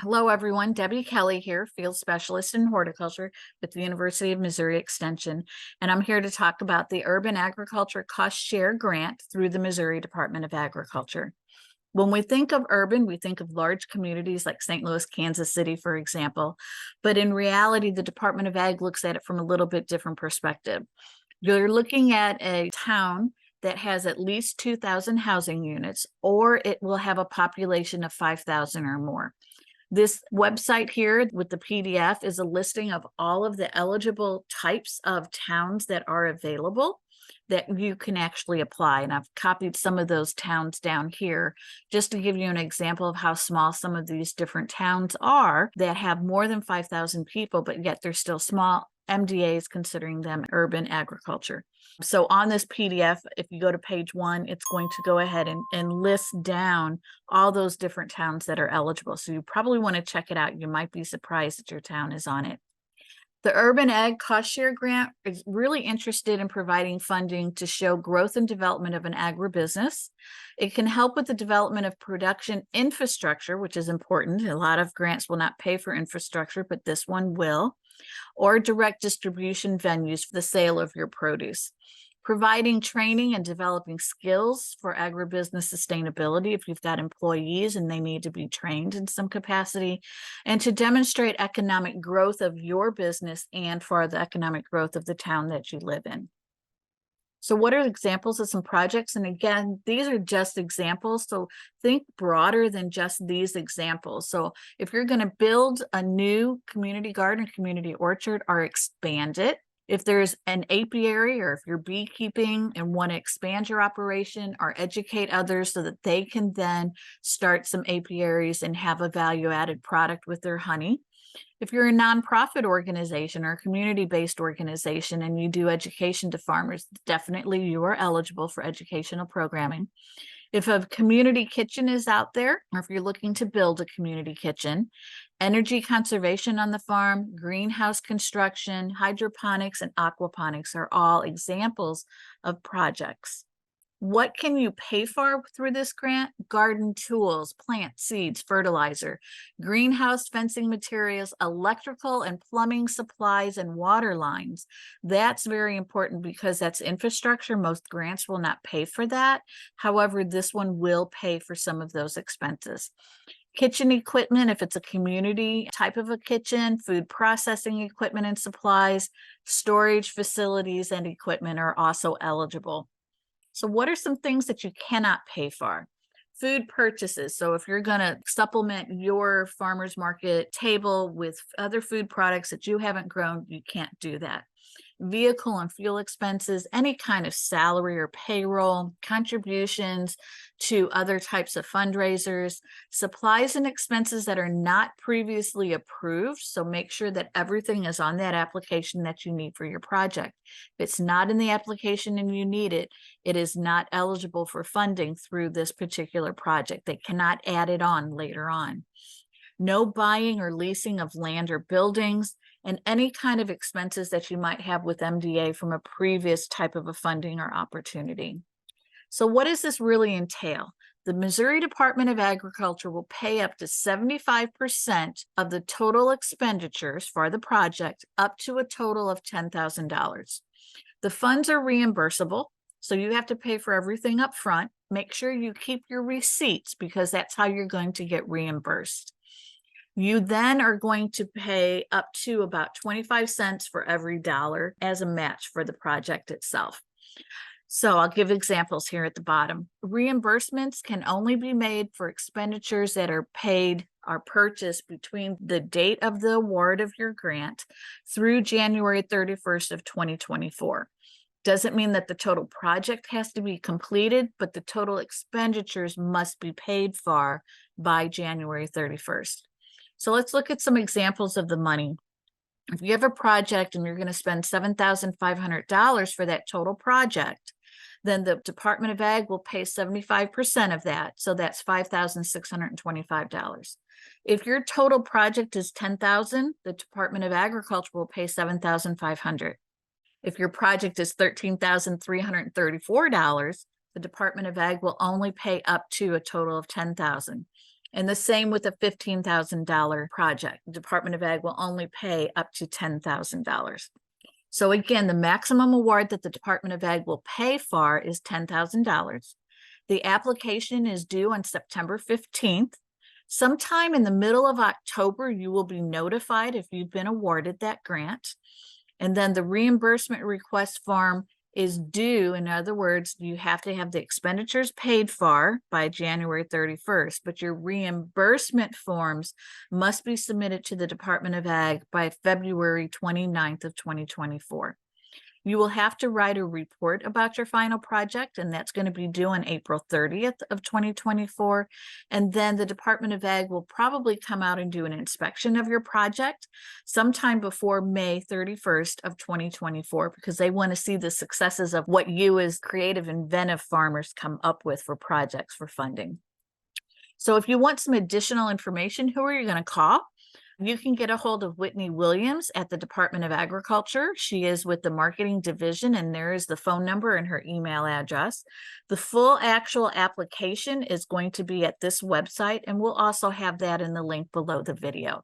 Hello, everyone. Debbie Kelly here, field specialist in horticulture with the University of Missouri Extension. And I'm here to talk about the Urban Agriculture Cost Share Grant through the Missouri Department of Agriculture. When we think of urban, we think of large communities like St. Louis, Kansas City, for example. But in reality, the Department of Ag looks at it from a little bit different perspective. You're looking at a town that has at least 2,000 housing units, or it will have a population of 5,000 or more. This website here with the PDF is a listing of all of the eligible types of towns that are available that you can actually apply. And I've copied some of those towns down here just to give you an example of how small some of these different towns are that have more than 5,000 people, but yet they're still small. MDA is considering them urban agriculture. So on this PDF, if you go to page 1, it's going to go ahead and list down all those different towns that are eligible. So you probably want to check it out. You might be surprised that your town is on it. The Urban Ag Cost Share Grant is really interested in providing funding to show growth and development of an agribusiness. It can help with the development of production infrastructure, which is important. A lot of grants will not pay for infrastructure, but this one will, or direct distribution venues for the sale of your produce. Providing training and developing skills for agribusiness sustainability if you've got employees and they need to be trained in some capacity, and to demonstrate economic growth of your business and for the economic growth of the town that you live in. So what are examples of some projects? And again, these are just examples. So think broader than just these examples. So if you're going to build a new community garden, community orchard, or expand it, if there's an apiary or if you're beekeeping and want to expand your operation or educate others so that they can then start some apiaries and have a value added product with their honey. If you're a nonprofit organization or a community-based organization and you do education to farmers, definitely you are eligible for educational programming. If a community kitchen is out there, or if you're looking to build a community kitchen, energy conservation on the farm, greenhouse construction, hydroponics, and aquaponics are all examples of projects. What can you pay for through this grant? Garden tools, plant seeds, fertilizer, greenhouse fencing materials, electrical and plumbing supplies, and water lines. That's very important because that's infrastructure. Most grants will not pay for that. However, this one will pay for some of those expenses. Kitchen equipment, if it's a community type of a kitchen, food processing equipment and supplies, storage facilities and equipment are also eligible. So what are some things that you cannot pay for? Food purchases. So if you're going to supplement your farmer's market table with other food products that you haven't grown, you can't do that. Vehicle and fuel expenses, any kind of salary or payroll, contributions to other types of fundraisers, supplies and expenses that are not previously approved. So make sure that everything is on that application that you need for your project. If it's not in the application and you need it, it is not eligible for funding through this particular project. They cannot add it on later on. No buying or leasing of land or buildings, and any kind of expenses that you might have with MDA from a previous type of a funding or opportunity. So what does this really entail? The Missouri Department of Agriculture will pay up to 75% of the total expenditures for the project, up to a total of $10,000. The funds are reimbursable, so you have to pay for everything up front. Make sure you keep your receipts because that's how you're going to get reimbursed. You then are going to pay up to about 25 cents for every dollar as a match for the project itself. So I'll give examples here at the bottom. Reimbursements can only be made for expenditures that are paid or purchased between the date of the award of your grant through January 31st of 2024. Doesn't mean that the total project has to be completed, but the total expenditures must be paid for by January 31st. So let's look at some examples of the money. If you have a project and you're going to spend $7,500 for that total project, then the Department of Ag will pay 75% of that. So that's $5,625. If your total project is $10,000, the Department of Agriculture will pay $7,500. If your project is $13,334, the Department of Ag will only pay up to a total of $10,000. And the same with a $15,000 project. The Department of Ag will only pay up to $10,000. So again, the maximum award that the Department of Ag will pay for is $10,000. The application is due on September 15th. Sometime in the middle of October, you will be notified if you've been awarded that grant. And then the reimbursement request form is due. In other words, you have to have the expenditures paid for by January 31st, but your reimbursement forms must be submitted to the Department of Ag by February 29th of 2024. You will have to write a report about your final project, and that's going to be due on April 30th of 2024. And then the Department of Ag will probably come out and do an inspection of your project sometime before May 31st of 2024, because they want to see the successes of what you as creative, inventive farmers come up with for projects for funding. So if you want some additional information, who are you going to call? You can get a hold of Whitney Williams at the Department of Agriculture. She is with the marketing division, and there is the phone number and her email address. The full actual application is going to be at this website, and we'll also have that in the link below the video.